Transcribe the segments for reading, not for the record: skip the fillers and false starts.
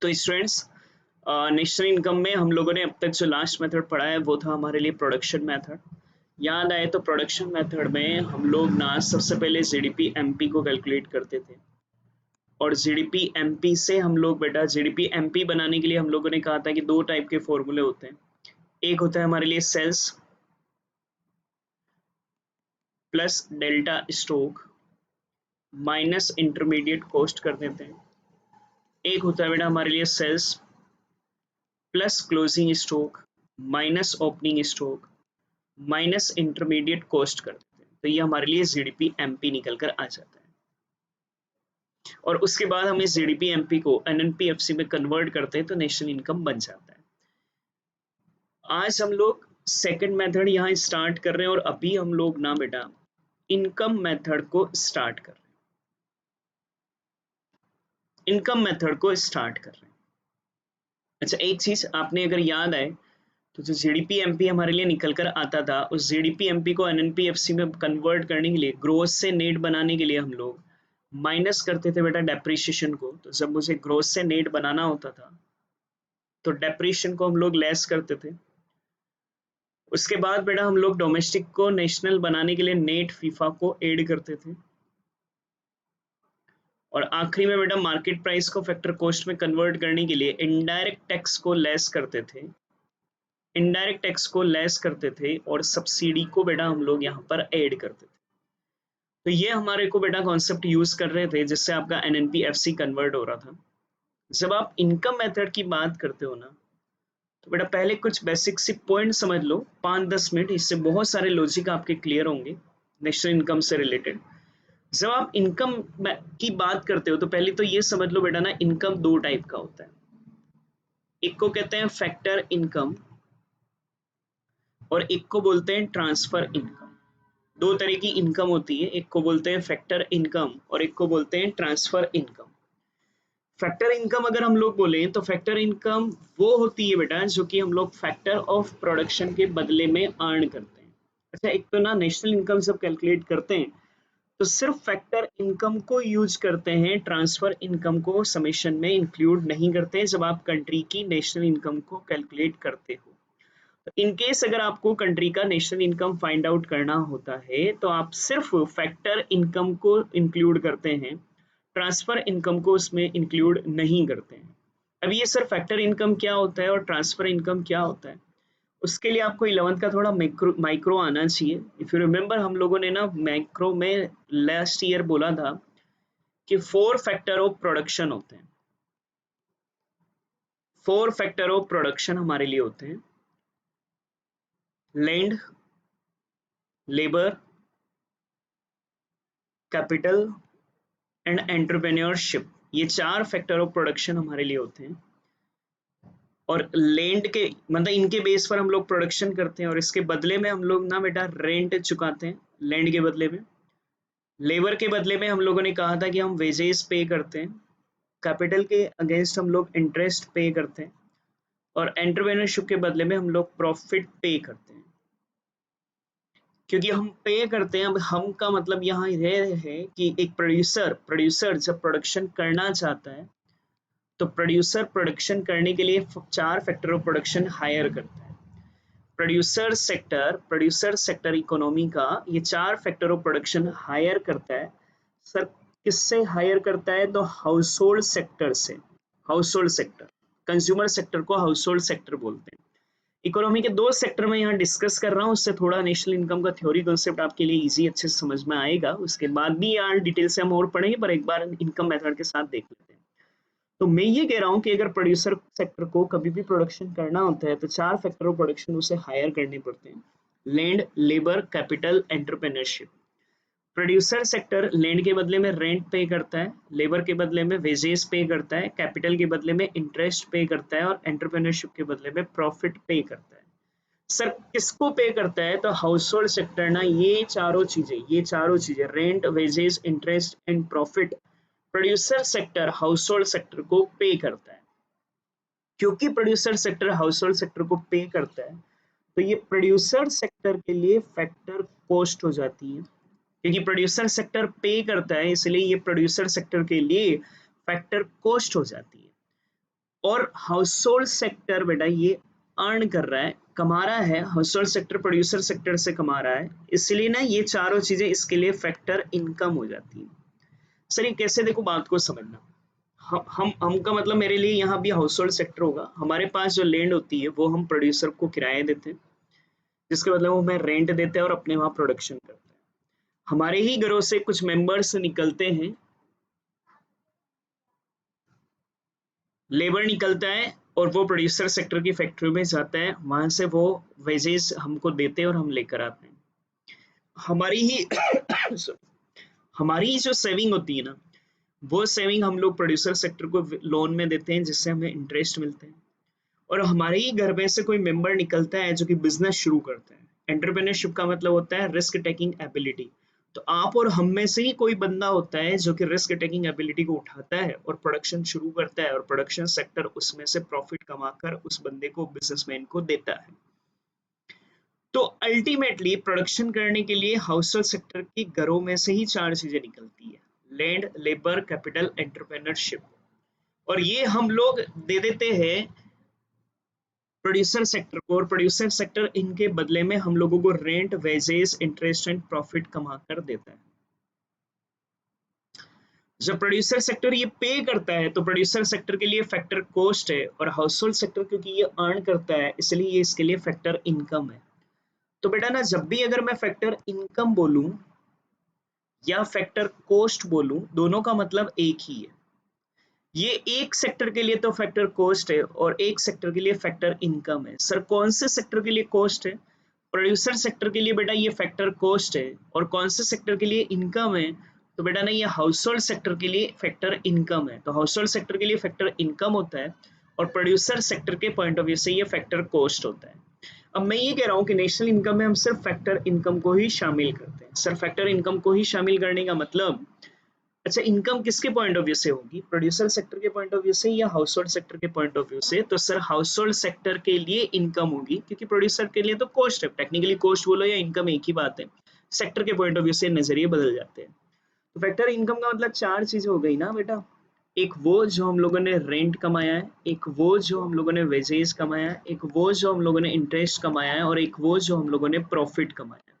तो students national income में हम लोगों ने अब तक जो लास्ट मेथड पढ़ा है वो था हमारे लिए प्रोडक्शन मेथड। याद आए तो प्रोडक्शन मेथड में हम लोग ना सबसे पहले जीडीपी एमपी को कैलकुलेट करते थे और जीडीपी एमपी से हम लोग बेटा जीडीपी एमपी बनाने के लिए हम लोगों ने कहा था कि दो टाइप के फॉर्मूले होते हैं। एक होता है हमारे लिए sales plus delta stock minus intermediate cost कर देते हैं। एक होता है बेटा हमारे लिए sales plus closing stock minus opening stock minus intermediate cost कर देते हैं। तो ये हमारे लिए जीडीपी एमपी निकल कर आ जाता है और उसके बाद हम इस जीडीपी एमपी को एनएनपीएफसी में कन्वर्ट करते हैं तो नेशनल इनकम बन जाता है। आज हम लोग सेकंड मेथड यहाँ स्टार्ट कर रहे हैं और अभी हम लोग ना बेटा इनकम मेथड को स्टार्ट कर रहे हैं। इनकम मेथड को स्टार्ट कर रहे हैं। अच्छा, एक चीज आपने अगर याद आए तो जो जीडीपी एमपी हमारे लिए निकल कर आता था उस जीडीपी एमपी को एनएनपीएफसी में कन्वर्ट करने के लिए ग्रोथ से नेट बनाने के लिए हम लोग माइनस करते थे बेटा डेप्रिसिएशन को। तो जब मुझे ग्रोथ से नेट बनाना होता था तो डेप्रिसिएशन को हम लोग लेस करते थे। उसके बाद बेटा हम लोग डोमेस्टिक को नेशनल बनाने के लिए नेट फीफा को ऐड करते थे और आखिरी में बेटा मार्केट प्राइस को फैक्टर कॉस्ट में कन्वर्ट करने के लिए इनडायरेक्ट टैक्स को लेस करते थे। इनडायरेक्ट टैक्स को लेस करते थे और सब्सिडी को बेटा हम लोग यहाँ पर ऐड करते थे। तो ये हमारे को बेटा कॉन्सेप्ट यूज कर रहे थे जिससे आपका एनएनपीएफसी कन्वर्ट हो रहा था। जब आप इनकम मेथड की बात करते हो ना तो बेटा पहले कुछ बेसिक सी पॉइंट समझ लो 5-10 मिनट, इससे बहुत सारे लॉजिक आपके क्लियर होंगे नेशनल इनकम से रिलेटेड। जब आप इनकम की बात करते हो तो पहले तो ये समझ लो बेटा ना इनकम दो टाइप का होता है। एक को कहते हैं फैक्टर इनकम और एक को बोलते हैं ट्रांसफर इनकम। दो तरह की इनकम होती है, एक को बोलते हैं फैक्टर इनकम और एक को बोलते हैं ट्रांसफर इनकम। फैक्टर इनकम अगर हम लोग बोले तो फैक्टर इनकम वो होती है बेटा जो कि हम लोग फैक्टर ऑफ प्रोडक्शन के बदले में अर्न करते हैं। अच्छा, एक तो ना नेशनल इनकम जब कैलकुलेट करते हैं तो सिर्फ फैक्टर इनकम को यूज करते हैं, ट्रांसफर इनकम को समेशन में इंक्लूड नहीं करते हैं जब आप कंट्री की नेशनल इनकम को कैलकुलेट करते हो। इन केस अगर आपको कंट्री का नेशनल इनकम फाइंड आउट करना होता है तो आप सिर्फ फैक्टर इनकम को इंक्लूड करते हैं, ट्रांसफर इनकम को उसमें इंक्लूड नहीं करते हैं। अब ये सर फैक्टर इनकम क्या होता है और ट्रांसफर इनकम क्या होता है, उसके लिए आपको 11th का थोड़ा माइक्रो आना चाहिए। इफ यू रिमेम्बर हम लोगों ने ना माइक्रो में लास्ट ईयर बोला था कि 4 फैक्टर ऑफ प्रोडक्शन होते हैं। 4 फैक्टर ऑफ प्रोडक्शन हमारे लिए होते हैं, land, labour, capital and entrepreneurship. ये 4 फैक्टर ऑफ प्रोडक्शन हमारे लिए होते हैं और लैंड के मतलब इनके बेस पर हम लोग प्रोडक्शन करते हैं और इसके बदले में हम लोग ना बेटा रेंट चुकाते हैं लैंड के बदले में। लेबर के बदले में हम लोगों ने कहा था कि हम वेजेस पे करते हैं। कैपिटल के अगेंस्ट हम लोग इंटरेस्ट पे करते हैं और एंटरप्रेन्योरशिप के बदले में हम लोग प्रॉफिट पे करते हैं। क्योंकि हम पे करते हैं, अब हम का मतलब यहाँ यह है कि एक प्रोड्यूसर जब प्रोडक्शन करना चाहता है तो प्रोड्यूसर प्रोडक्शन करने के लिए 4 फैक्टर ऑफ प्रोडक्शन हायर करता है। प्रोड्यूसर सेक्टर इकोनॉमी का ये 4 फैक्टर ऑफ प्रोडक्शन हायर करता है। सर किससे हायर करता है तो हाउस होल्ड सेक्टर से। House hold sector, consumer sector को हाउस होल्ड सेक्टर बोलते हैं। इकोनॉमी के 2 सेक्टर में यहाँ डिस्कस कर रहा हूँ, उससे थोड़ा नेशनल इनकम का थ्योरी कॉन्सेप्ट आपके लिए इजी अच्छे से समझ में आएगा। उसके बाद भी यार डिटेल से हम और पढ़ेंगे पर एक बार इनकम मेथड के साथ देख लेते हैं। तो मैं ये कह रहा हूँ कि अगर प्रोड्यूसर सेक्टर को कभी भी प्रोडक्शन करना होता है तो 4 फैक्टर ऑफ प्रोडक्शन उसे हायर करने पड़ते हैं, land, labour, capital, entrepreneurship. Producer sector land के बदले में रेंट पे करता है, लेबर के बदले में वेजेस पे करता है, कैपिटल के बदले में इंटरेस्ट पे करता है और एंटरप्रेन्योरशिप के बदले में प्रॉफिट पे करता है। सर किसको पे करता है तो हाउस होल्ड सेक्टर ना ये चारों चीजें rent, wages, interest and profit producer sector house hold sector को पे करता है। क्योंकि producer sector house hold sector को पे करता है तो ये प्रोड्यूसर सेक्टर के लिए फैक्टर कॉस्ट हो जाती है। क्योंकि प्रोड्यूसर सेक्टर पे करता है इसलिए ये प्रोड्यूसर सेक्टर के लिए फैक्टर कॉस्ट हो जाती है। और हाउस होल्ड सेक्टर बेटा ये अर्न कर रहा है, कमा रहा है, house hold sector producer sector से कमा रहा है, इसलिए ना ये चारों चीजें इसके लिए फैक्टर इनकम हो जाती है। सर ये कैसे, देखो बात को समझना, हमका मतलब मेरे लिए यहाँ भी हाउस होल्ड सेक्टर होगा, हमारे पास जो लैंड होती है वो हम प्रोड्यूसर को किराए देते हैं, जिसके बदले वो हमें रेंट देते हैं और अपने वहां प्रोडक्शन करते हैं। हमारे ही घरों से कुछ मेंबर्स निकलते हैं, लेबर निकलता है और वो प्रोड्यूसर सेक्टर की फैक्ट्री में जाता है, वहां से वो वेजेस हमको देते हैं और हम लेकर आते हैं। हमारी ही हमारी ही जो सेविंग होती है ना, वो सेविंग हम लोग प्रोड्यूसर सेक्टर को लोन में देते हैं, जिससे हमें इंटरेस्ट मिलते हैं। और हमारे ही घर में से कोई मेंबर निकलता है जो कि बिजनेस शुरू करता है। एंटरप्रेन्योरशिप का मतलब होता है रिस्क टेकिंग एबिलिटी। तो आप और हम में से ही कोई बंदा होता है जो कि रिस्क टेकिंग एबिलिटी को उठाता है और प्रोडक्शन शुरू करता है, और प्रोडक्शन सेक्टर उसमें से प्रॉफिट कमाकर उस बंदे को, बिजनेसमैन को देता है। तो अल्टीमेटली प्रोडक्शन करने के लिए हाउस होल्ड सेक्टर की घरों में से ही चार चीजें निकलती है: लैंड, लेबर, कैपिटल, एंटरप्रेन्योरशिप। और ये हम लोग दे देते हैं प्रोड्यूसर सेक्टर को, और प्रोड्यूसर सेक्टर इनके बदले में हम लोगों को rent, wages, interest and profit कमा कर देता है। जब प्रोड्यूसर सेक्टर ये पे करता है तो प्रोड्यूसर सेक्टर के लिए फैक्टर कॉस्ट है, और हाउस होल्ड सेक्टर क्योंकि ये अर्न करता है इसलिए ये इसके लिए फैक्टर इनकम है। तो बेटा ना, जब भी अगर मैं फैक्टर इनकम बोलूं या फैक्टर कॉस्ट बोलूं, दोनों का मतलब एक ही है। ये एक सेक्टर के लिए तो फैक्टर कॉस्ट है और एक सेक्टर के लिए फैक्टर इनकम है। सर कौन से सेक्टर के लिए कॉस्ट है? प्रोड्यूसर सेक्टर के लिए बेटा ये फैक्टर कॉस्ट है, और कौन से सेक्टर के लिए इनकम है? तो बेटा ना, ये हाउस होल्ड सेक्टर के लिए फैक्टर इनकम है। तो हाउस होल्ड सेक्टर के लिए फैक्टर इनकम होता है, और प्रोड्यूसर सेक्टर के पॉइंट ऑफ व्यू से ये फैक्टर कॉस्ट होता है। अब मैं ये कह रहा हूँ कि नेशनल इनकम में हम सिर्फ फैक्टर इनकम को ही शामिल करते हैं। सर फैक्टर इनकम को ही शामिल करने का मतलब, अच्छा इनकम किसके पॉइंट ऑफ व्यू से होगी, प्रोड्यूसर सेक्टर के पॉइंट ऑफ व्यू से या हाउस होल्ड सेक्टर के पॉइंट ऑफ व्यू से? तो सर हाउस होल्ड सेक्टर के लिए इनकम होगी, क्योंकि प्रोड्यूसर के लिए तो कॉस्ट है। टेक्निकली कॉस्ट बोलो या इनकम एक ही बात है, सेक्टर के पॉइंट ऑफ व्यू से नजरिए बदल जाते हैं। तो फैक्टर इनकम का मतलब चार चीजें हो गई ना बेटा। एक वो जो हम लोगों ने रेंट कमाया है, एक वो जो हम लोगों ने वेजेस कमाया है, एक वो जो हम लोगों ने इंटरेस्ट कमाया है, और एक वो जो हम लोगों ने प्रॉफिट कमाया है।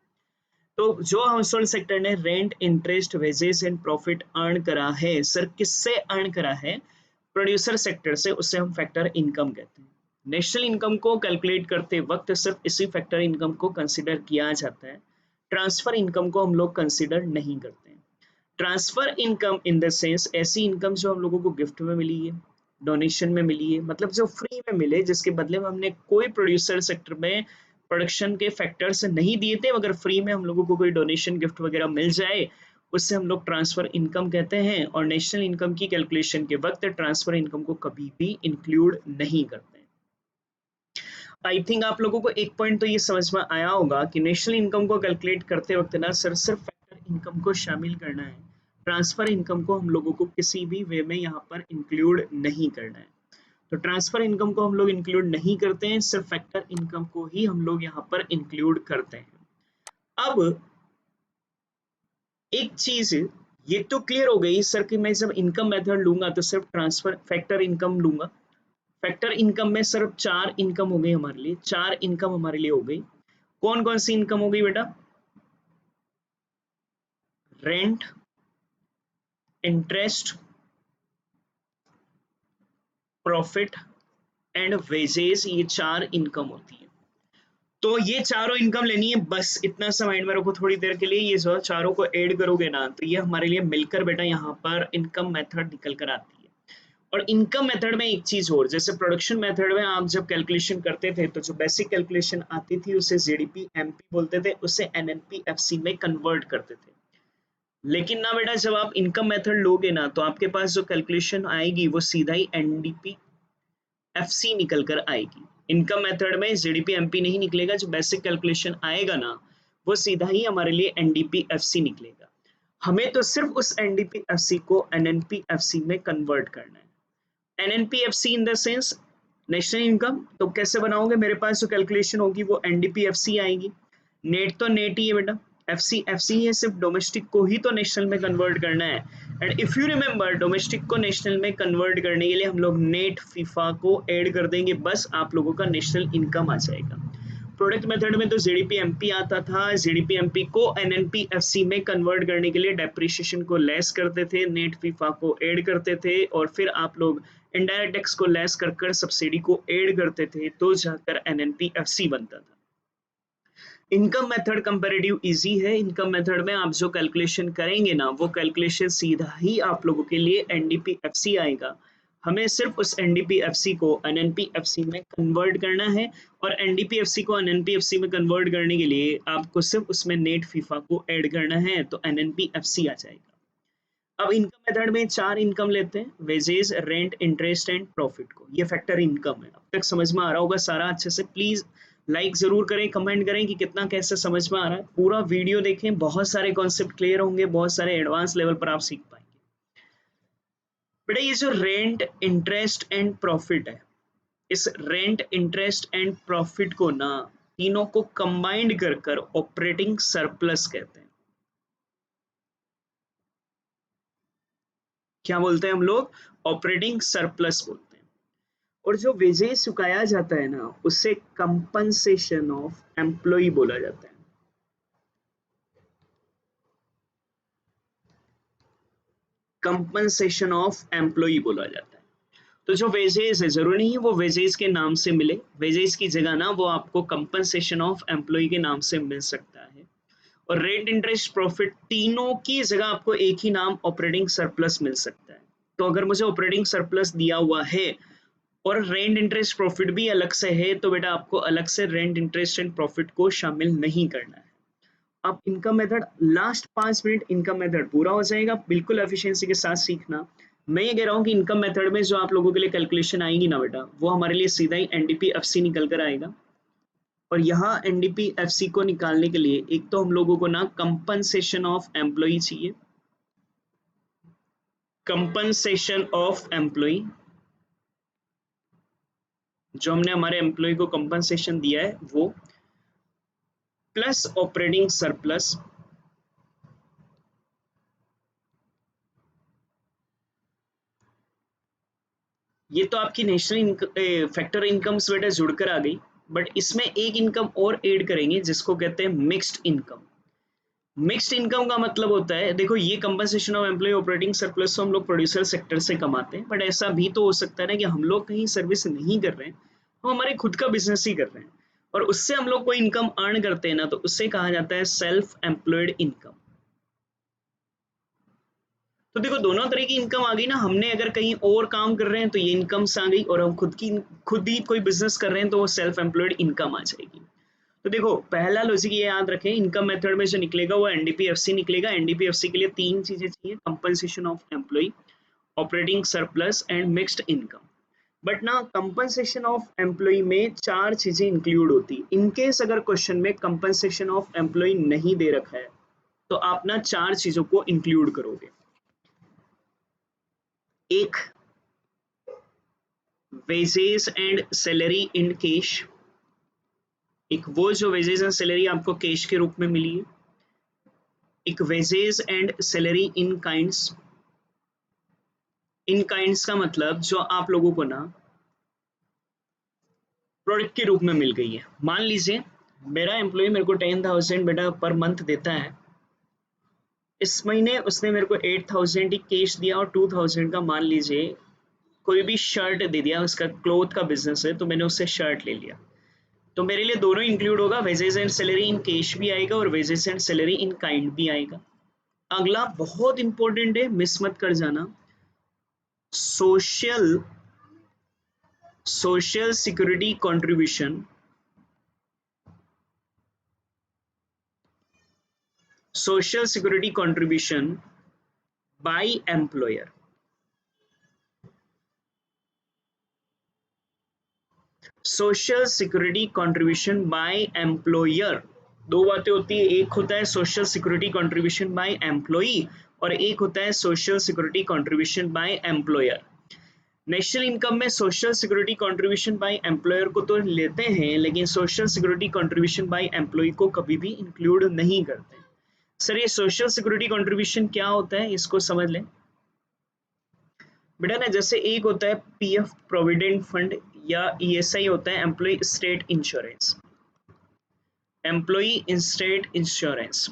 तो जो हाउस होल्ड सेक्टर ने rent, interest, wages and profit earn करा है, सर किससे अर्न करा है? प्रोड्यूसर सेक्टर से, उससे हम फैक्टर इनकम कहते हैं। नेशनल इनकम को कैलकुलेट करते वक्त सिर्फ इसी फैक्टर इनकम को कंसिडर किया जाता है। ट्रांसफर इनकम को हम लोग कंसिडर नहीं करते हैं। Transfer income in the sense ऐसी इनकम जो हम लोगों को गिफ्ट में मिली है, डोनेशन में मिली है, मतलब जो फ्री में मिले, जिसके बदले में हमने कोई प्रोड्यूसर सेक्टर में प्रोडक्शन के फैक्टर्स नहीं दिए थे, अगर फ्री में हम लोगों को कोई डोनेशन, गिफ्ट वगैरह मिल जाए, उससे हम लोग ट्रांसफर इनकम कहते हैं। और नेशनल इनकम की कैलकुलेशन के वक्त ट्रांसफर इनकम को कभी भी इंक्लूड नहीं करते हैं। आई थिंक आप लोगों को एक पॉइंट तो ये समझ में आया होगा कि नेशनल इनकम को कैलकुलेट करते वक्त ना सर सिर्फ फैक्टर इनकम को शामिल करना है, ट्रांसफर इनकम को हम लोगों को किसी भी वे में यहाँ पर इंक्लूड नहीं करना है। तो ट्रांसफर इनकम को हम लोग इंक्लूड नहीं करते हैं, सिर्फ फैक्टर इनकम को ही हम लोग यहाँ पर इंक्लूड करते हैं। अब एक चीज ये तो क्लियर हो गई सर कि मैं जब इनकम मेथड लूंगा तो सिर्फ ट्रांसफर फैक्टर इनकम लूंगा। फैक्टर इनकम में सिर्फ चार इनकम हो गई हमारे लिए, चार इनकम हमारे लिए हो गई। कौन कौन सी इनकम हो गई बेटा? Rent, interest, profit and wages, ये चार इनकम होती है। तो ये चारों इनकम लेनी है, बस इतना सा माइंड में रखो थोड़ी देर के लिए। ये जो चारों को ऐड करोगे ना तो ये हमारे लिए मिलकर बेटा यहाँ पर इनकम मेथड निकल कर आती है। और इनकम मेथड में एक चीज और, जैसे प्रोडक्शन मेथड में आप जब कैलकुलेशन करते थे तो जो बेसिक कैलकुलेशन आती थी उसे जीडीपी एमपी बोलते थे, उसे एनएनपी एफसी में कन्वर्ट करते थे। लेकिन ना बेटा, जब आप इनकम मेथड लोगे ना तो आपके पास जो कैलकुलेशन आएगी वो सीधा ही एनडीपी एफसी निकल कर आएगी। इनकम मेथड में जीडीपी एमपी नहीं निकलेगा, जो बेसिक कैलकुलेशन आएगा ना वो सीधा ही हमारे लिए एनडीपी एफसी निकलेगा। हमें तो सिर्फ उस एनडीपी एफसी को एनएनपी एफसी में कन्वर्ट करना है। NNPFC in the sense national income. तो कैसे बनाओगे? मेरे पास जो कैलकुलेशन होगी वो एनडीपीएफसी आएगी। नेट तो नेट ही है बेटा, एफसी एफसी है, सिर्फ डोमेस्टिक को ही तो नेशनल में कन्वर्ट करना है। And if you remember domestic को नेशनल में कन्वर्ट करने के लिए हम लोग नेट फीफा को ऐड कर देंगे, बस आप लोगों का नेशनल इनकम आ जाएगा। प्रोडक्ट मेथड में तो जीडीपी एमपी आता था, जीडीपी एमपी को एनएनपी एफसी में कन्वर्ट करने के लिए डेप्रिसिएशन को लेस करते थे, नेट फीफा को ऐड करते थे और फिर आप लोग इनडायरेक्ट टैक्स को लेस कर कर सब्सिडी को ऐड करते थे, तो जाकर एनएनपी एफसी बनता था। इनकम मेथड कंपैरेटिव इजी है। इनकम मेथड में आप जो कैलकुलेशन करेंगे ना, वो कैलकुलेशन सीधा ही आप लोगों के लिए एनडीपीएफसी आएगा। हमें सिर्फ उस एनडीपीएफसी को एनएनपीएफसी में कन्वर्ट करना है और एनडीपीएफसी को एनएनपीएफसी में कन्वर्ट करने के लिए आपको सिर्फ उसमें नेट फीफा को ऐड करना है, तो एनएनपीएफसी आ जाएगा। अब इनकम मेथड में 4 इनकम लेते हैं, wages, rent, interest and profit को। ये फैक्टर इनकम है। अब तक समझ में आ रहा होगा सारा अच्छे से। प्लीज लाइक जरूर करें, कमेंट करें कि कितना कैसे समझ में आ रहा है। पूरा वीडियो देखें, बहुत सारे कॉन्सेप्ट क्लियर होंगे, बहुत सारे एडवांस लेवल पर आप सीख पाएंगे। बेटा ये जो रेंट, इंटरेस्ट एंड प्रॉफिट है, इस रेंट, इंटरेस्ट एंड प्रॉफिट को ना तीनों को कंबाइंड कर कर ऑपरेटिंग सरप्लस कहते हैं। क्या बोलते हैं हम लोग? ऑपरेटिंग सरप्लस बोलते हैं। और जो वेजेस चुकाया जाता है ना, उसे कंपनसेशन ऑफ एम्प्लॉय बोला जाता है। कंपनसेशन ऑफ एम्प्लॉय बोला जाता है। तो जो वेजेस है, जरूरी नहीं है वो वेजेस के नाम से मिले, वेजेस की जगह ना वो आपको कंपनसेशन ऑफ एम्प्लॉय के नाम से मिल सकता है। और रेंट, इंटरेस्ट, प्रॉफिट तीनों की जगह आपको एक ही नाम ऑपरेटिंग सरप्लस मिल सकता है। तो अगर मुझे ऑपरेटिंग सरप्लस दिया हुआ है और रेंट, इंटरेस्ट, प्रॉफिट भी अलग से है, तो बेटा आपको अलग से रेंट, इंटरेस्ट एंड प्रॉफिट को शामिल नहीं करना है। अब income method, last 5 minute income method पूरा हो जाएगा, बिल्कुल एफिशिएंसी के साथ सीखना। मैं ये कह रहा हूँ कि इनकम मेथड में जो आप लोगों के लिए कैलकुलेशन आएगी ना बेटा, वो हमारे लिए सीधा ही एनडीपीएफसी निकल कर आएगा। और यहाँ एनडीपीएफसी को निकालने के लिए एक तो हम लोगों को ना कंपनसेशन ऑफ एम्प्लॉय चाहिए, कंपनसेशन ऑफ एम्प्लॉय, जो हमने हमारे एम्प्लॉय को कंपनसेशन दिया है वो, प्लस ऑपरेटिंग सरप्लस, ये तो आपकी नेशनल फैक्टर इनकम्स बेटा जुड़कर आ गई। बट इसमें एक इनकम और ऐड करेंगे जिसको कहते हैं मिक्स्ड इनकम। मिक्स्ड इनकम का मतलब होता है, देखो ये compensation of employee, operating surplus तो हम लोग प्रोड्यूसर सेक्टर से कमाते हैं, बट ऐसा भी तो हो सकता है ना कि हम लोग कहीं सर्विस नहीं कर रहे हैं, हम हमारे खुद का बिजनेस ही कर रहे हैं और उससे हम लोग कोई इनकम अर्न करते हैं ना, तो उससे कहा जाता है सेल्फ एम्प्लॉयड इनकम। तो देखो दोनों तरह की इनकम आ गई ना। हमने अगर कहीं और काम कर रहे हैं तो ये इनकम्स आ गई, और हम खुद ही कोई बिजनेस कर रहे हैं तो वो सेल्फ एम्प्लॉयड इनकम आ जाएगी। तो देखो पहला लॉजिक ये याद रखें, इनकम मेथड में जो निकलेगा वो एनडीपीएफसी निकलेगा। एनडीपीएफसी के लिए 3 चीजें चाहिए, compensation of employee, operating surplus and mixed income. But ना कंपनसेशन ऑफ एम्प्लॉय में 4 चीजें इंक्लूड होती। इनकेस अगर क्वेश्चन में कंपनसेशन ऑफ एम्प्लॉय नहीं दे रखा है तो आप ना 4 चीजों को इंक्लूड करोगे। एक, wages and salary in cash, एक वो जो वेजेस एंड सैलरी आपको कैश के रूप में मिली है। एक wages and salary in kinds, in kinds का मतलब जो आप लोगों को ना प्रोडक्ट के रूप में मिल गई है। मान लीजिए मेरा एम्प्लॉय मेरे को 10,000 बेटा पर मंथ देता है, इस महीने उसने मेरे को 8,000 ही कैश दिया और 2,000 का मान लीजिए कोई भी शर्ट दे दिया, उसका क्लोथ का बिजनेस है तो मैंने उससे शर्ट ले लिया। तो मेरे लिए दोनों इंक्लूड होगा, wages and salary in cash भी आएगा और wages and salary in kind भी आएगा। अगला बहुत इंपॉर्टेंट है, मिस मत कर जाना, social security contribution, social security contribution by employer. Social security contribution by employer, दो बातें होती है, एक होता है social security contribution by employee और एक होता है social security contribution by employer. National income में social security contribution by employer को तो लेते हैं, लेकिन social security contribution by employee को कभी भी इंक्लूड नहीं करते। सर ये सोशल सिक्योरिटी कंट्रीब्यूशन क्या होता है, इसको समझ लें। बेटा ना जैसे एक होता है पीएफ प्रोविडेंट फंड या ईएसआई होता है employee state insurance, employee state insurance.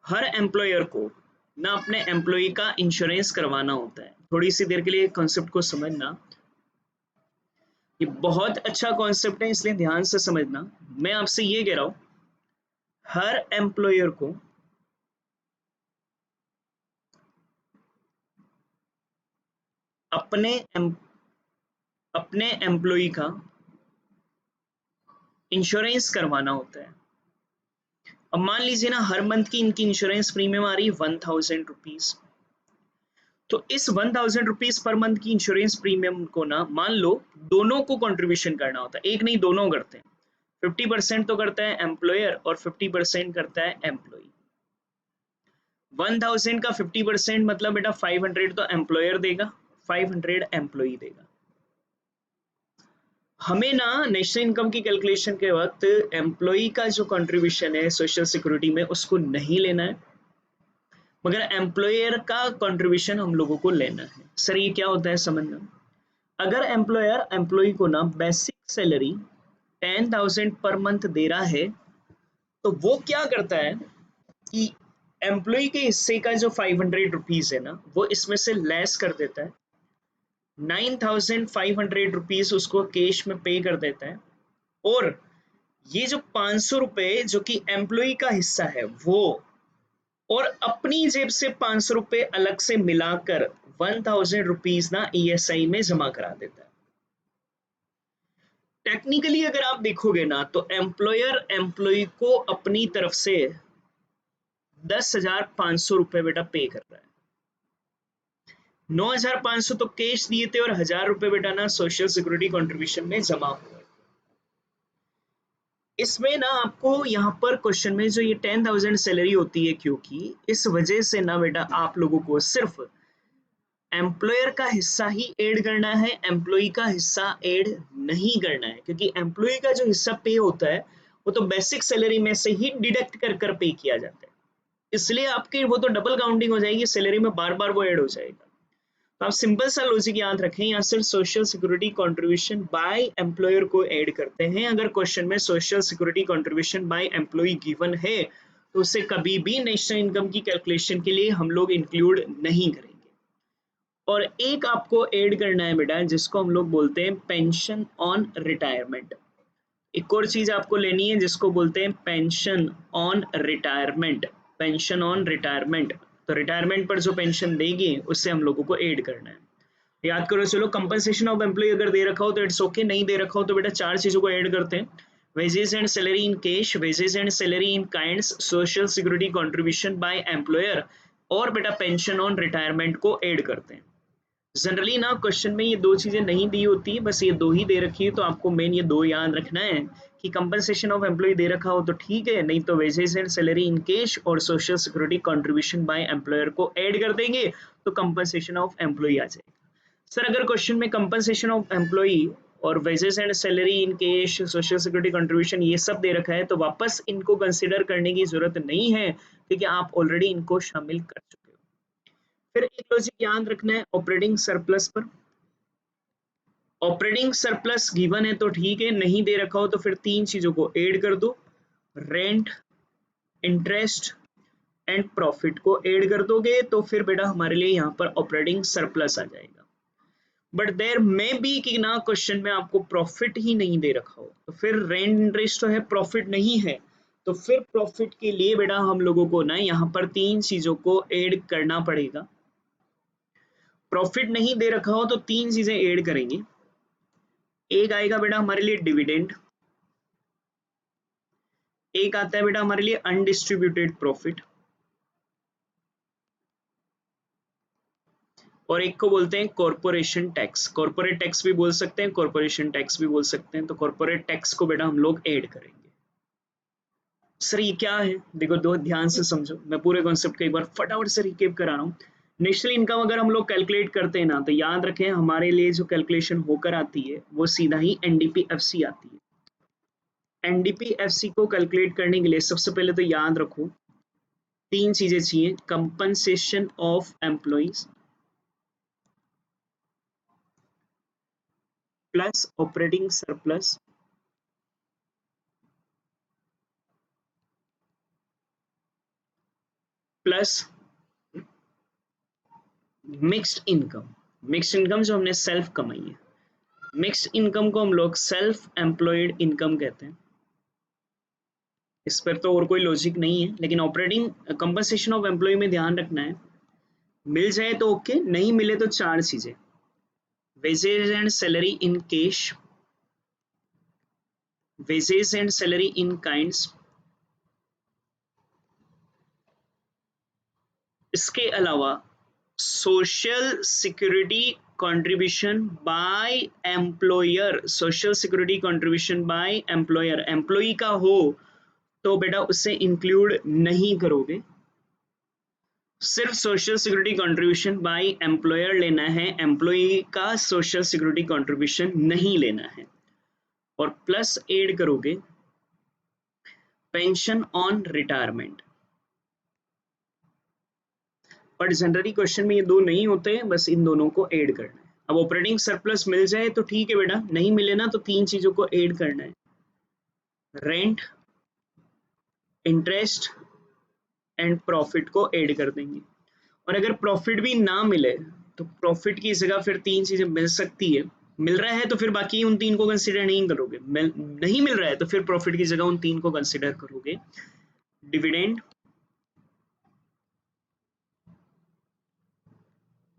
हर एम्प्लॉयर को ना अपने एम्प्लॉय का इंश्योरेंस करवाना होता है। थोड़ी सी देर के लिए कॉन्सेप्ट को समझना, ये बहुत अच्छा कॉन्सेप्ट है इसलिए ध्यान से समझना। मैं आपसे ये कह रहा हूं हर एम्प्लॉयर को अपने अपने एम्प्लॉय का इंश्योरेंस करवाना होता है। अब मान लीजिए ना हर मंथ की इनकी इंश्योरेंस प्रीमियम आ रही है 1000 रुपीज। तो इस 1000 रुपीज पर मंथ की इंश्योरेंस प्रीमियम को ना मान लो दोनों को कंट्रीब्यूशन करना होता है, एक नहीं दोनों करते हैं। 50% तो करता है एम्प्लॉयर और 50% करता है एम्प्लॉय। 1000 का 50% मतलब बेटा 500 तो एम्प्लॉयर देगा, 500 एम्प्लॉय देगा। हमें ना नेशनल इनकम की कैलकुलेशन के वक्त एम्प्लॉय का जो कंट्रीब्यूशन है सोशल सिक्योरिटी में उसको नहीं लेना है, मगर एम्प्लॉयर का कंट्रीब्यूशन हम लोगों को लेना है। सर ये क्या होता है समझना। अगर एम्प्लॉयर एम्प्लॉय को ना बेसिक सैलरी 10,000 पर मंथ दे रहा है तो वो क्या करता है कि एम्प्लॉय के हिस्से का जो 500 रुपीज है ना वो इसमें से लेस कर देता है, 9,500 रुपीज उसको कैश में पे कर देता है। और ये जो 500 रुपए जो कि एम्प्लॉय का हिस्सा है वो और अपनी जेब से 500 रुपए अलग से मिलाकर 1000 रुपीज ना ईएसआई में जमा करा देता है। टेक्निकली अगर आप देखोगे ना तो एम्प्लॉयर एम्प्लॉय को अपनी तरफ से 10,500 रुपए बेटा पे कर रहा है। 9,500 तो कैश दिए थे और 1,000 रुपए बेटा ना सोशल सिक्योरिटी कंट्रीब्यूशन में जमा हुआ। इसमें ना आपको यहाँ पर क्वेश्चन में जो ये 10,000 सैलरी होती है क्योंकि इस वजह से ना बेटा आप लोगों को सिर्फ एम्प्लॉयर का हिस्सा ही ऐड करना है, एम्प्लॉय का हिस्सा ऐड नहीं करना है, क्योंकि एम्प्लॉय का जो हिस्सा पे होता है वो तो बेसिक सैलरी में से ही डिडक्ट कर कर पे किया जाता है, इसलिए आपकी वो तो डबल काउंटिंग हो जाएगी, सैलरी में बार बार वो ऐड हो जाएगा। तो आप सिंपल सा लॉजिक याद रखें, यहाँ सिर्फ social security contribution by employer को ऐड करते हैं। अगर क्वेश्चन में social security contribution by employee given है तो उसे कभी भी नेशनल इनकम की कैलकुलेशन के लिए हम लोग इंक्लूड नहीं करेंगे। और एक आपको ऐड करना है बेटा जिसको हम लोग बोलते हैं पेंशन ऑन रिटायरमेंट। एक और चीज आपको लेनी है जिसको बोलते हैं pension on retirement, pension on retirement. तो रिटायरमेंट पर जो पेंशन देगी उससे हम लोगों को ऐड करना है। याद करो चलो, कंपनसेशन ऑफ एम्प्लॉय अगर दे रखा हो तो इट्स ओके, नहीं दे रखा हो तो बेटा चार चीजों को ऐड करते हैं, wages and salary in cash, wages and salary in kinds, social security contribution by employer और बेटा पेंशन ऑन रिटायरमेंट को ऐड करते हैं। जनरली ना क्वेश्चन में ये दो चीजें नहीं दी होती है, बस ये दो ही दे रखी है, तो आपको मेन ये दो याद रखना है कि कंपनसेशन ऑफ एम्प्लॉय दे रखा हो तो ठीक है, नहीं तो wages and salary in cash और social security contribution by employer को ऐड कर देंगे तो कंपनसेशन ऑफ एम्प्लॉय आ जाएगा। सर अगर क्वेश्चन में कंपनसेशन ऑफ एम्प्लॉय और wages and salary in cash, social security contribution ये सब दे रखा है तो वापस इनको कंसिडर करने की जरूरत नहीं है क्योंकि आप ऑलरेडी इनको शामिल कर चुके हो। फिर एक लॉजिक याद रखना है ऑपरेटिंग सरप्लस पर। ऑपरेटिंग सरप्लस गिवन है तो ठीक है, नहीं दे रखा हो तो फिर तीन चीजों को ऐड कर दो, रेंट, इंटरेस्ट एंड प्रॉफिट को ऐड कर दोगे तो फिर बेटा हमारे लिए यहाँ पर ऑपरेटिंग सरप्लस आ जाएगा। बट देयर मे बी कि ना क्वेश्चन में आपको प्रॉफिट ही नहीं दे रखा हो तो फिर रेंट इंटरेस्ट तो है, प्रॉफिट नहीं है, तो फिर प्रॉफिट के लिए बेटा हम लोगों को ना यहाँ पर तीन चीजों को ऐड करना पड़ेगा। प्रॉफिट नहीं दे रखा हो तो तीन चीजें ऐड करेंगे, एक आएगा बेटा हमारे लिए डिविडेंड, एक आता है बेटा हमारे लिए अनडिस्ट्रीब्यूटेड प्रॉफिट और एक को बोलते हैं कॉर्पोरेशन टैक्स। कॉर्पोरेट टैक्स भी बोल सकते हैं, कॉर्पोरेशन टैक्स भी बोल सकते हैं, तो कॉर्पोरेट टैक्स को बेटा हम लोग ऐड करेंगे। सर ये क्या है, देखो दो ध्यान से समझो, मैं पूरे कॉन्सेप्ट को एक बार फटाफट से रिकेप करा रहा हूँ। नेशनल इनकम अगर हम लोग कैलकुलेट करते हैं ना तो याद रखें हमारे लिए जो कैलकुलेशन होकर आती है वो सीधा ही एनडीपीएफसी आती है। एनडीपीएफसी को कैलकुलेट करने के लिए सबसे पहले तो याद रखो तीन चीजें चाहिए, compensation of employees, plus operating surplus plus mixed income. Mixed income जो हमने सेल्फ कमाई है, मिक्स्ड इनकम को हम लोग सेल्फ एम्प्लॉयड इनकम कहते हैं। इस पर तो और कोई लॉजिक नहीं है, लेकिन ऑपरेटिंग कंपनसेशन ऑफ एम्प्लॉय में ध्यान रखना है, मिल जाए तो ओके, नहीं मिले तो चार चीजें, wages and salary in cash, wages and salary in kinds, इसके अलावा social security contribution by employer. Social security contribution by employer, employee का हो तो बेटा उससे इंक्लूड नहीं करोगे, सिर्फ social security contribution by employer लेना है, एम्प्लॉय का सोशल सिक्योरिटी कंट्रीब्यूशन नहीं लेना है। और प्लस ऐड करोगे pension on retirement. But generally question में ये दो नहीं होते हैं, बस इन दोनों को ऐड करना है। अब ऑपरेटिंग सरप्लस मिल जाए तो ठीक है बेटा, नहीं मिले ना तो तीन चीजों को ऐड करना है, रेंट, इंटरेस्ट एंड प्रॉफिट को ऐड कर देंगे। और अगर प्रॉफिट भी ना मिले तो प्रॉफिट की जगह फिर तीन चीजें मिल सकती है, मिल रहा है तो फिर बाकी उन तीन को कंसिडर नहीं करोगे, नहीं मिल रहा है तो फिर प्रॉफिट की जगह उन तीन को कंसिडर करोगे, dividend,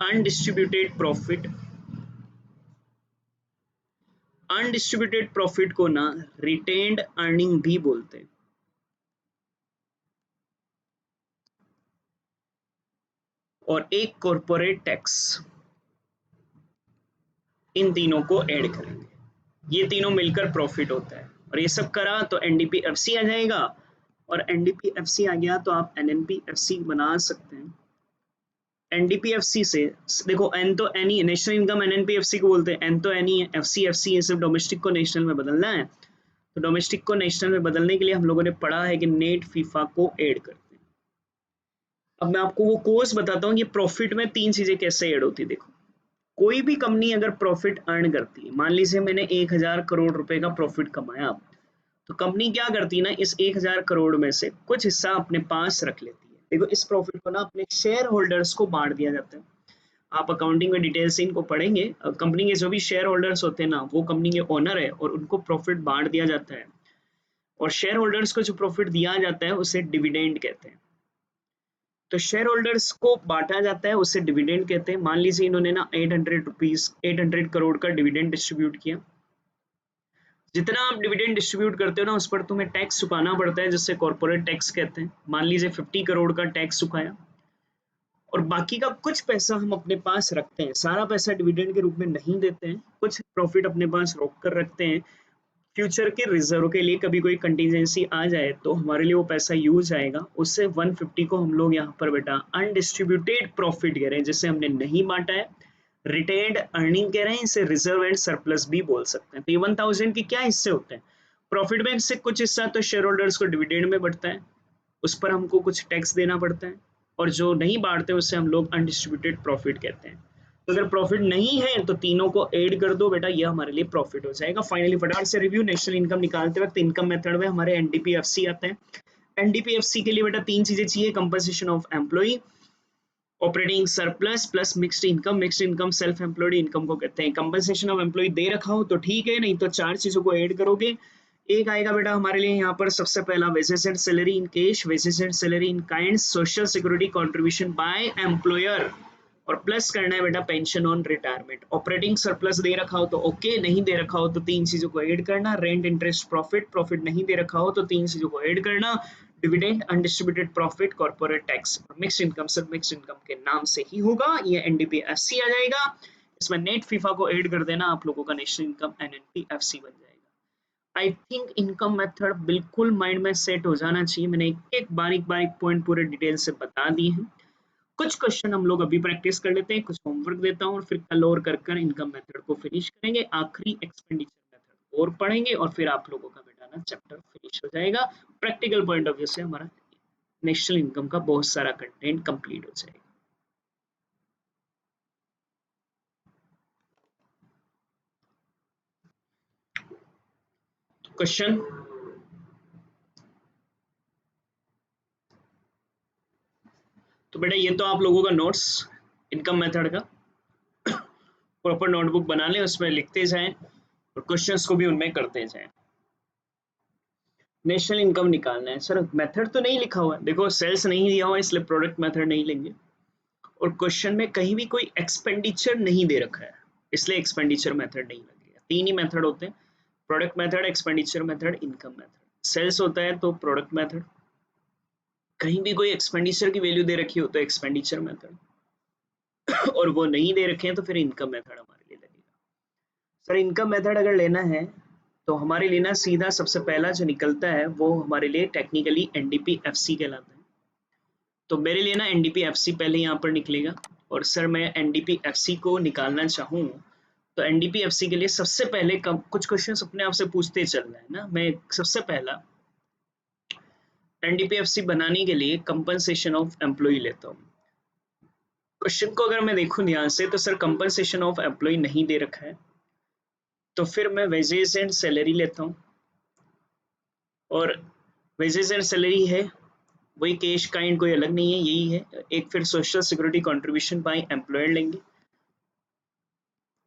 undistributed profit. Undistributed profit को ना रिटेन्ड अर्निंग भी बोलते हैं। और एक कॉर्पोरेट टैक्स, इन तीनों को ऐड करेंगे, ये तीनों मिलकर प्रॉफिट होता है। और ये सब करा तो एनडीपीएफसी आ जाएगा, और एनडीपीएफसी आ गया तो आप एनएनपीएफसी बना सकते हैं। एनडीपीएफसी से देखो, एन तो एन ही, नेशनल इनकम एनएनपीएफसी को बोलते हैं, एन तो एन ही है, एफसी एफसी है, सिर्फ डोमेस्टिक को नेशनल में बदलना है। तो डोमेस्टिक को नेशनल में बदलने के लिए हम लोगों ने पढ़ा है कि नेट फीफा को ऐड करते हैं। अब मैं आपको वो कोर्स बताता हूँ कि प्रॉफिट में तीन चीजें कैसे ऐड होती है। देखो, कोई भी कंपनी अगर प्रॉफिट अर्न करती है, मान लीजिए मैंने 1000 करोड़ रुपए का प्रॉफिट कमाया, तो कंपनी क्या करती है ना, इस 1000 करोड़ में से कुछ हिस्सा अपने पास रख लेती है। देखो, इस प्रॉफिट को ना अपने शेयर होल्डर्स को बांट दिया जाता है। आप अकाउंटिंग में डिटेल से इनको पढ़ेंगे, कंपनी के जो भी शेयर होल्डर्स होते हैं ना, वो कंपनी के ओनर है और उनको प्रॉफिट बांट दिया जाता है। और शेयर होल्डर्स को जो प्रॉफिट दिया जाता है उसे डिविडेंड कहते हैं। तो शेयर होल्डर्स को बांटा जाता है, उसे डिविडेंड कहते हैं। मान लीजिए इन्होंने ना 800 करोड़ का डिविडेंड डिस्ट्रीब्यूट किया। जितना आप डिविडेंड डिस्ट्रीब्यूट करते हो ना, उस पर तुम्हें टैक्स चुकाना पड़ता है, जिससे कॉर्पोरेट टैक्स कहते हैं। मान लीजिए 50 करोड़ का टैक्स चुकाया, और बाकी का कुछ पैसा हम अपने पास रखते हैं, सारा पैसा डिविडेंड के रूप में नहीं देते हैं, कुछ प्रॉफिट अपने पास रोक कर रखते हैं फ्यूचर के रिजर्व के लिए। कभी कोई कंटीजेंसी आ जाए तो हमारे लिए वो पैसा यूज आएगा। उससे 150 को हम लोग यहाँ पर बेटा अनडिस्ट्रीब्यूटेड प्रॉफिट कह रहे हैं, जिसे हमने नहीं बांटा है, रिटेन्ड अर्निंग कह रहे हैं, इसे रिजर्व एंड सरप्लस भी बोल सकते हैं। तो ये 1000 के क्या हिस्से होते हैं, प्रॉफिट में से कुछ हिस्सा तो शेयर होल्डर्स को डिविडेंड में बढ़ता है, उस पर हमको कुछ टैक्स देना पड़ता है, और जो नहीं बांटते उससे हम लोग अनडिस्ट्रीब्यूटेड प्रॉफिट कहते हैं। तो अगर प्रॉफिट नहीं है तो तीनों को ऐड कर दो बेटा, ये हमारे लिए प्रॉफिट हो जाएगा। फाइनली फटाफट से रिव्यू, नेशनल इनकम निकालते वक्त इनकम मेथड में हमारे एनडीपीएफसी आते हैं। एनडीपीएफसी के लिए बेटा तीन चीजें चाहिए, compensation of employee, operating surplus plus mixed income. Mixed income self employed income को कहते हैं। कंपनसेशन ऑफ एम्प्लॉय दे रखा हो तो ठीक है, नहीं तो चार चीजों को ऐड करोगे। एक आएगा बेटा हमारे लिए यहाँ पर सबसे पहला wages and salary in cash, wages and salary in kind, social security contribution by employer, और प्लस करना है बेटा pension on retirement. Operating surplus दे रखा हो तो ओके, नहीं दे रखा हो तो तीन चीजों को ऐड करना, रेंट, इंटरेस्ट, प्रॉफिट। प्रॉफिट नहीं दे रखा हो तो तीन चीजों को ऐड करना, dividend, undistributed profit, corporate tax. Mixed income सिर्फ मिक्स्ड इनकम के नाम से ही होगा, ये एनडीपीएफसी आ जाएगा। इसमें नेट फीफा को ऐड कर देना, आप लोगों का नेशनल इनकम एनएनपीएफसी बन जाएगा। आई थिंक इनकम मेथड बिल्कुल माइंड में सेट हो जाना चाहिए। मैंने एक एक बारीक बारीक पॉइंट पूरे डिटेल से बता दिए हैं। कुछ क्वेश्चन हम लोग अभी प्रैक्टिस कर लेते हैं, कुछ होमवर्क देता हूँ, और फिर कल और कर इनकम मेथड को फिनिश करेंगे। आखिरी एक्सपेंडिचर मेथड और पढ़ेंगे, और फिर आप लोगों का बेटा ना चैप्टर फिनिश हो जाएगा। प्रैक्टिकल पॉइंट ऑफ व्यू से हमारा नेशनल इनकम का बहुत सारा कंटेंट कंप्लीट हो जाएगा। क्वेश्चन, तो बेटा ये तो आप लोगों का नोट्स इनकम मेथड का प्रॉपर नोटबुक बना लें, उसमें लिखते जाएं और क्वेश्चंस को भी उनमें करते जाएं। नेशनल इनकम निकालना है सर, मेथड तो नहीं लिखा हुआ है, देखो सेल्स नहीं दिया हुआ इसलिए प्रोडक्ट मेथड नहीं लेंगे, और क्वेश्चन में कहीं भी कोई एक्सपेंडिचर नहीं दे रखा है इसलिए एक्सपेंडिचर मेथड नहीं लगेगा। तीन ही मेथड होते हैं, product method, expenditure method, income method. Sales होता है तो प्रोडक्ट मेथड, कहीं भी कोई एक्सपेंडिचर की वैल्यू दे रखी हो तो एक्सपेंडिचर मेथड, और वो नहीं दे रखे हैं तो फिर इनकम मेथड हमारे लिए लगेगा। सर इनकम मेथड अगर लेना है तो हमारे लिए ना सीधा सबसे पहला जो निकलता है वो हमारे लिए टेक्निकली एनडीपीएफसी कहलाता है। तो मेरे लिए ना एनडीपीएफसी पहले यहाँ पर निकलेगा, और सर मैं एनडीपीएफसी को निकालना चाहूँ तो एनडीपीएफसी के लिए सबसे पहले कुछ क्वेश्चन अपने आप से पूछते चलना है ना। मैं सबसे पहला एनडीपीएफसी बनाने के लिए कंपनसेशन ऑफ एम्प्लॉय लेता हूँ। क्वेश्चन को अगर मैं देखूँ ध्यान से तो सर कंपनसेशन ऑफ एम्प्लॉय नहीं दे रखा है, तो फिर मैं वेजेस एंड सैलरी लेता हूँ, और वेजेस एंड सैलरी है वही कैश काइंड, कोई अलग नहीं है, यही है। एक फिर social security contribution by employer लेंगे,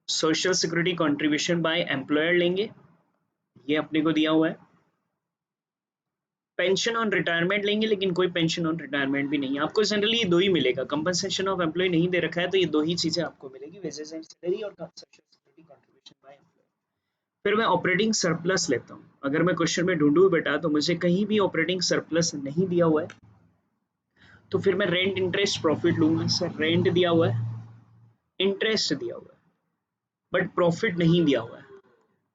social security contribution by employer लेंगे, ये अपने को दिया हुआ है। पेंशन ऑन रिटायरमेंट लेंगे, लेकिन कोई पेंशन ऑन रिटायरमेंट भी नहीं है, आपको जनरली ये दो ही मिलेगा, कंपनसेशन ऑफ एम्प्लॉय नहीं दे रखा है तो ये दो ही चीजें आपको मिलेगी, वेजेस एंड सैलरी और social security contribution by employer. फिर मैं ऑपरेटिंग सरप्लस लेता हूँ, अगर मैं क्वेश्चन में ढूंढूं बेटा तो मुझे कहीं भी ऑपरेटिंग सरप्लस नहीं दिया हुआ है, तो फिर मैं रेंट इंटरेस्ट प्रॉफिट लूंगा। सर रेंट दिया हुआ है, इंटरेस्ट दिया हुआ है, बट प्रॉफिट नहीं दिया हुआ है,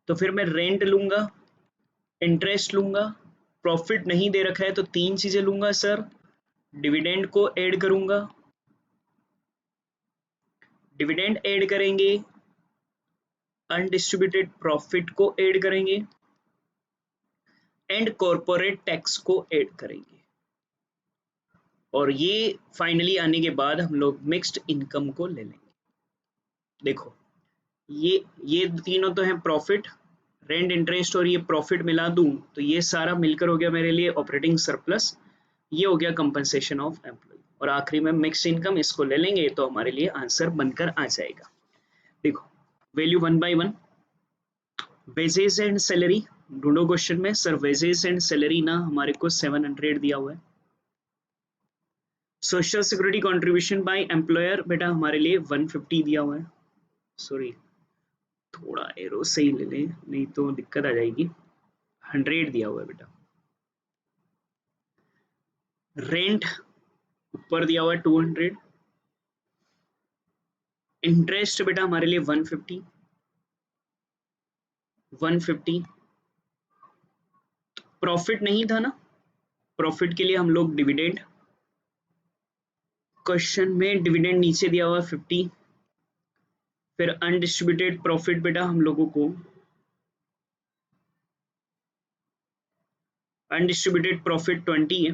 तो फिर मैं रेंट लूंगा, इंटरेस्ट लूंगा, प्रॉफिट नहीं दे रखा है तो तीन चीजें लूंगा सर, डिविडेंड को ऐड करूंगा, डिविडेंड ऐड करेंगे, अनडिस्ट्रीब्यूटेड प्रॉफिट को ऐड करेंगे, एंड कॉर्पोरेट टैक्स को ऐड करेंगे, और ये फाइनली आने के बाद हम लोग मिक्स्ड इनकम को ले लेंगे। देखो ये तीनों तो है प्रॉफिट, रेंट, इंटरेस्ट और ये प्रॉफिट मिला दूं तो ये सारा मिलकर हो गया मेरे लिए ऑपरेटिंग सरप्लस, ये हो गया कंपनसेशन ऑफ एम्प्लॉय, और आखिरी में मिक्स इनकम, इसको ले लेंगे तो हमारे लिए आंसर बनकर आ जाएगा। देखो value one by one, wages and salary ढूंढो क्वेश्चन में। सर वेजेस एंड सैलरी ना हमारे को 700 दिया हुआ है, social security contribution by employer बेटा हमारे लिए 150 दिया हुआ है, सॉरी थोड़ा एरो सही ले लें नहीं तो दिक्कत आ जाएगी, 100 दिया हुआ है बेटा। रेंट ऊपर दिया हुआ है 200, इंटरेस्ट बेटा हमारे लिए 150, 150, प्रॉफिट नहीं था ना, प्रॉफिट के लिए हम लोग डिविडेंड, क्वेश्चन में डिविडेंड नीचे दिया हुआ है 50, फिर अनडिस्ट्रीब्यूटेड प्रॉफिट बेटा हम लोगों को अनडिस्ट्रीब्यूटेड प्रॉफिट 20 है,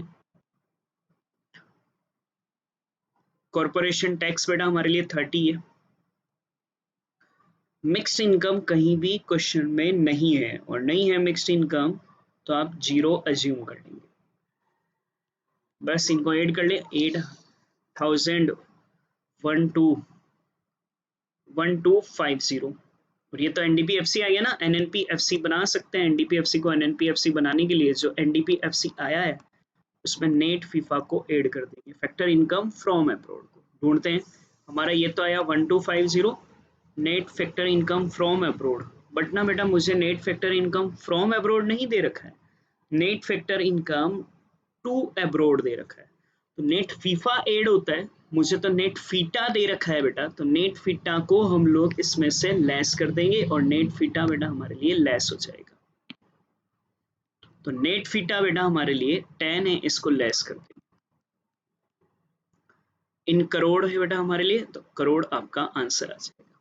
कॉर्पोरेशन टैक्स बेटा हमारे लिए 30 है, मिक्स्ड इनकम कहीं भी क्वेश्चन में नहीं है, और नहीं है मिक्स्ड इनकम तो आप जीरो अज्यूम कर लेंगे, बस इनको ऐड कर ले, 8,000 और ये तो एनडीपीएफसी आ गया ना, एनएनपीएफसी बना सकते हैं। एनडीपीएफसी को एनएनपीएफसी बनाने के लिए जो एनडीपीएफसी आया है उसमें नेट फीफा को ऐड कर देंगे, फैक्टर इनकम फ्रॉम अब्रॉड को ढूंढते हैं। हमारा ये तो आया 1250 net factor income from abroad, but ना बेटा मुझे net factor income from abroad नहीं दे रखा है, net factor income to abroad दे रखा है, तो नेट फीफा ऐड होता है, मुझे तो नेट फीटा दे रखा है बेटा, तो नेट फीटा को हम लोग इसमें से लेस कर देंगे, और नेट फीटा बेटा हमारे लिए लेस हो जाएगा, तो नेट फीटा बेटा हमारे लिए 10 है, इसको लेस कर देंगे। इन करोड़ है बेटा हमारे लिए, तो करोड़ आपका आंसर आ जाएगा।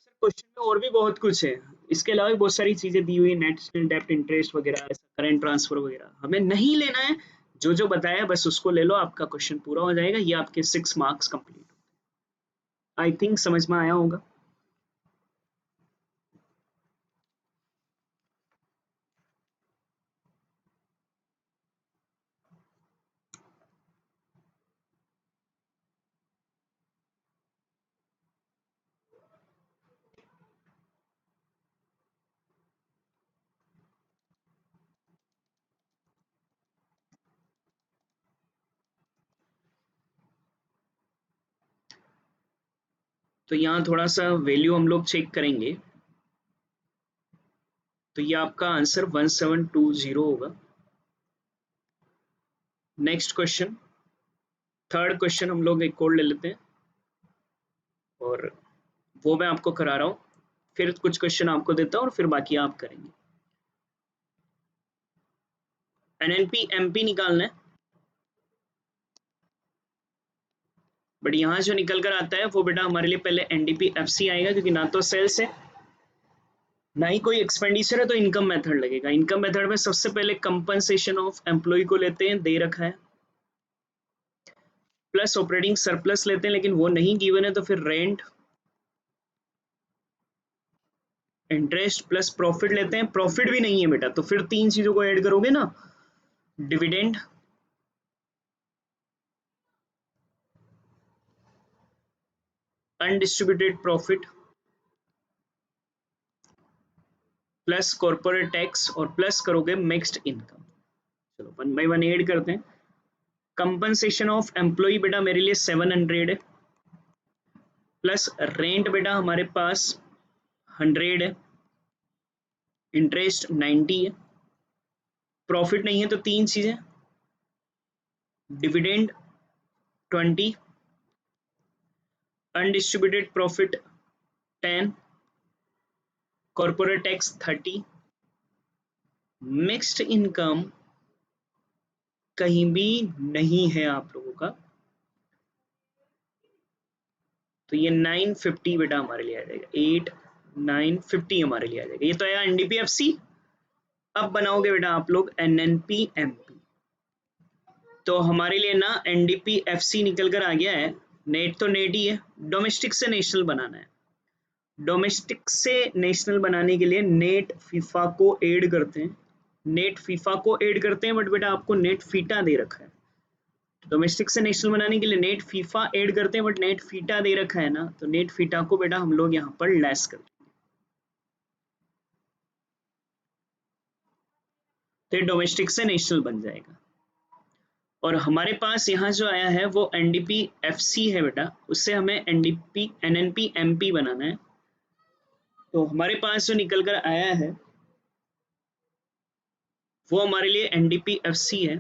सर क्वेश्चन में और भी बहुत कुछ है, इसके अलावा भी बहुत सारी चीजें दी हुई है, नेशनल डेब्ट इंटरेस्ट वगैरह, करंट ट्रांसफर वगैरह, हमें नहीं लेना है, जो जो बताया बस उसको ले लो, आपका क्वेश्चन पूरा हो जाएगा, ये आपके 6 मार्क्स कंप्लीट। आई थिंक समझ में आया होगा। तो यहाँ थोड़ा सा वैल्यू हम लोग चेक करेंगे, तो ये आपका आंसर 1720 होगा। नेक्स्ट क्वेश्चन, थर्ड क्वेश्चन हम लोग एक और ले लेते हैं और वो मैं आपको करा रहा हूँ, फिर कुछ क्वेश्चन आपको देता हूँ और फिर बाकी आप करेंगे। एनएनपी एमपी निकालना है, बट यहाँ जो निकल कर आता है वो बेटा हमारे लिए पहले एनडीपी एफसी आएगा, क्योंकि ना तो सेल्स है ना ही कोई एक्सपेंडिचर है, तो इनकम मेथड लगेगा। इनकम मेथड में सबसे पहले कंपनसेशन ऑफ एम्प्लॉय को लेते हैं, दे रखा है, प्लस ऑपरेटिंग सरप्लस लेते हैं, लेकिन वो नहीं गिवन है, तो फिर रेंट, इंटरेस्ट प्लस प्रॉफिट लेते हैं। प्रॉफिट भी नहीं है बेटा, तो फिर तीन चीजों को ऐड करोगे ना, dividend, undistributed profit plus corporate tax और प्लस करोगे मिक्स्ड इनकम। चलो 1 by 1 ऐड करते हैं। कंपनसेशन ऑफ एम्प्लॉय बेटा मेरे लिए 700 है, प्लस रेंट बेटा हमारे पास 100 है, इंटरेस्ट 90 है, प्रॉफिट नहीं है तो तीन चीजें, dividend 20, undistributed profit 10, corporate tax 30, mixed income कहीं भी नहीं है आप लोगों का, तो ये 950 बेटा हमारे लिए आ जाएगा, 8950 हमारे लिए आ जाएगा। ये तो आया एनडीपीएफसी। अब बनाओगे बेटा आप लोग एनएनपी एमपी, तो हमारे लिए ना एनडीपीएफसी निकल कर आ गया है, नेट तो नेट ही है, डोमेस्टिक से नेशनल बनाना है। डोमेस्टिक से नेशनल बनाने के लिए नेट फीफा को ऐड करते हैं, नेट फीफा को ऐड करते हैं, बट बेटा आपको नेट फीटा दे रखा है। डोमेस्टिक से नेशनल बनाने के लिए नेट फीफा ऐड करते हैं, बट नेट फीटा दे रखा है ना, तो नेट फीटा को बेटा हम लोग यहाँ पर लेस करते हैं, तो डोमेस्टिक से नेशनल बन जाएगा। और हमारे पास यहाँ जो आया है वो एनडीपी एफसी है बेटा, उससे हमें एनडीपी एनएनपी एमपी बनाना है। तो हमारे पास जो निकल कर आया है वो हमारे लिए एनडीपी एफसी है,